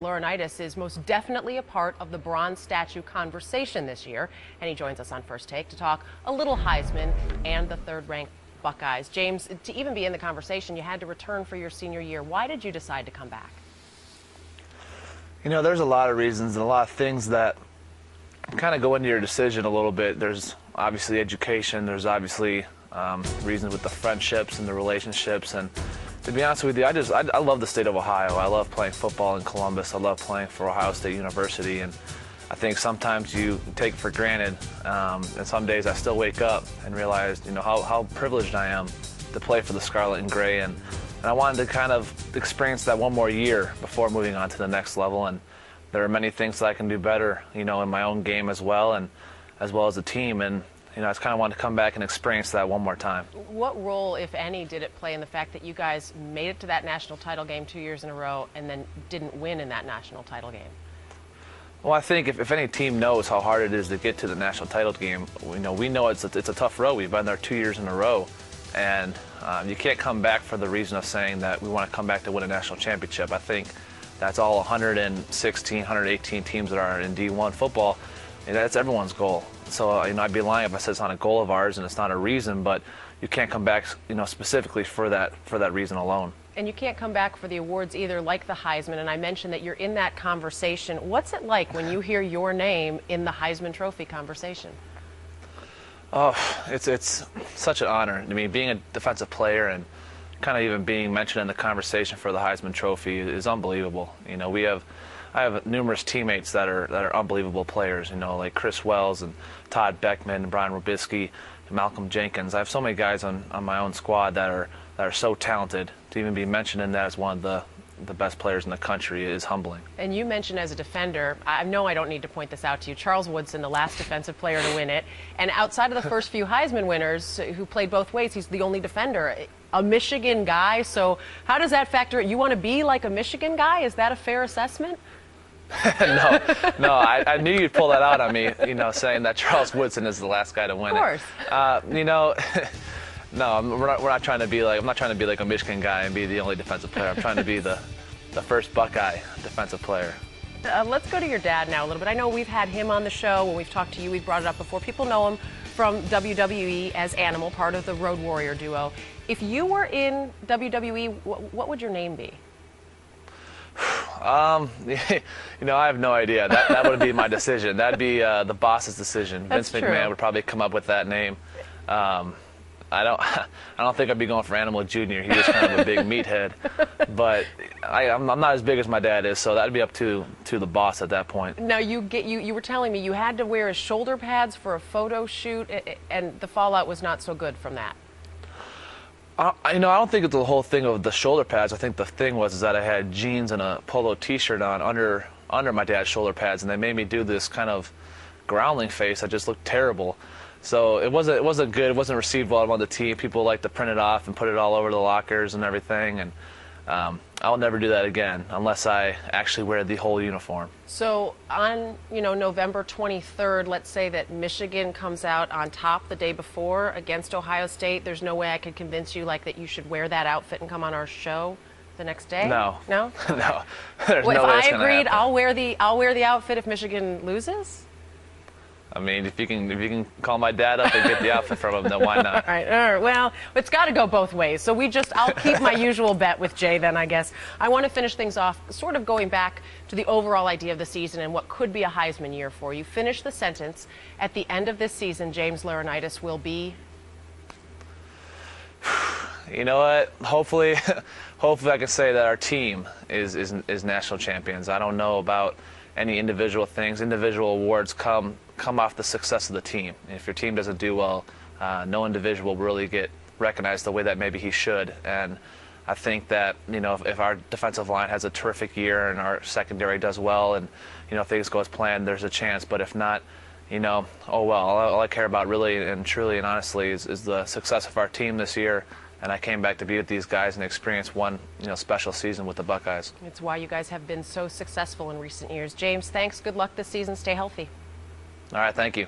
Laurinaitis is most definitely a part of the bronze statue conversation this year, and he joins us on First Take to talk a little Heisman and the third-ranked Buckeyes. James, to even be in the conversation, you had to return for your senior year. Why did you decide to come back? You know, there's a lot of reasons and a lot of things that kind of go into your decision a little bit. There's obviously education. There's obviously reasons with the friendships and the relationships. And to be honest with you, I love the state of Ohio. I love playing football in Columbus. I love playing for Ohio State University. And I think sometimes you take it for granted. And some days I still wake up and realize, you know, how privileged I am to play for the Scarlet and Gray. And I wanted to kind of experience that one more year before moving on to the next level. And there are many things that I can do better, you know, in my own game as well, and as well as the team. And you know, I just kind of wanted to come back and experience that one more time. What role, if any, did it play in the fact that you guys made it to that national title game 2 years in a row and then didn't win in that national title game? Well, I think if any team knows how hard it is to get to the national title game, we know it's a tough road. We've been there 2 years in a row, and you can't come back for the reason of saying that we want to come back to win a national championship. I think that's all 116, 118 teams that are in D1 football, and that's everyone's goal. So, you know, I'd be lying if I said it's not a goal of ours and it's not a reason, but you can't come back, you know, specifically for that reason alone. And you can't come back for the awards either, like the Heisman, and I mentioned that you're in that conversation. What's it like when you hear your name in the Heisman Trophy conversation? Oh, it's such an honor. I mean, being a defensive player and kind of even being mentioned in the conversation for the Heisman Trophy is unbelievable. You know, I have numerous teammates that are unbelievable players, you know, like Chris Wells and Todd Beckman and Brian Robisky and Malcolm Jenkins. I have so many guys on my own squad that are so talented. To even be mentioned in that as one of the best players in the country is humbling. And you mentioned as a defender, I know I don't need to point this out to you, Charles Woodson, the last defensive player to win it. And outside of the first few Heisman winners who played both ways, he's the only defender. A Michigan guy, so how does that factor in? You want to be like a Michigan guy? Is that a fair assessment? No, I knew you'd pull that out on me, you know, saying that Charles Woodson is the last guy to win it. Of course. You know, no, we're not trying to be like, I'm not trying to be like a Michigan guy and be the only defensive player. I'm trying to be the first Buckeye defensive player. Let's go to your dad now a little bit. I know we've had him on the show. When we've talked to you, we've brought it up before. People know him from WWE as Animal, part of the Road Warrior duo. If you were in WWE, what would your name be? You know, I have no idea. That would be my decision. That'd be the boss's decision. That's Vince true. McMahon would probably come up with that name. I don't think I'd be going for Animal Jr. He's just kind of a big meathead. But I'm not as big as my dad is, so that'd be up to the boss at that point. Now you were telling me you had to wear his shoulder pads for a photo shoot, and the fallout was not so good from that. You know, I don't think it's the whole thing of the shoulder pads. I think the thing was that I had jeans and a polo T-shirt on under my dad's shoulder pads, and they made me do this kind of growling face that just looked terrible. So it wasn't good. It wasn't received well on the team. People like to print it off and put it all over the lockers and everything. And I'll never do that again unless I actually wear the whole uniform. So on, you know, November 23rd, let's say that Michigan comes out on top the day before against Ohio State. There's no way I could convince you like that you should wear that outfit and come on our show the next day? No. No? No. There's well, no way if I agreed, happen. I'll wear the outfit if Michigan loses. I mean, if you can call my dad up and get the outfit from him, then why not? All right. Well, it's got to go both ways. So I'll keep my usual bet with Jay then, I guess. I want to finish things off sort of going back to the overall idea of the season and what could be a Heisman year for you. Finish the sentence. At the end of this season, James Laurinaitis will be... You know what? Hopefully I can say that our team is national champions. I don't know about any individual things. Individual awards come off the success of the team. If your team doesn't do well, no individual will really get recognized the way that maybe he should. And I think that, you know, if our defensive line has a terrific year and our secondary does well and, you know, things go as planned, there's a chance. But if not, you know, oh well. All I care about really and truly and honestly is the success of our team this year. And I came back to be with these guys and experience one, you know, special season with the Buckeyes. It's why you guys have been so successful in recent years. James, thanks. Good luck this season. Stay healthy. All right, thank you.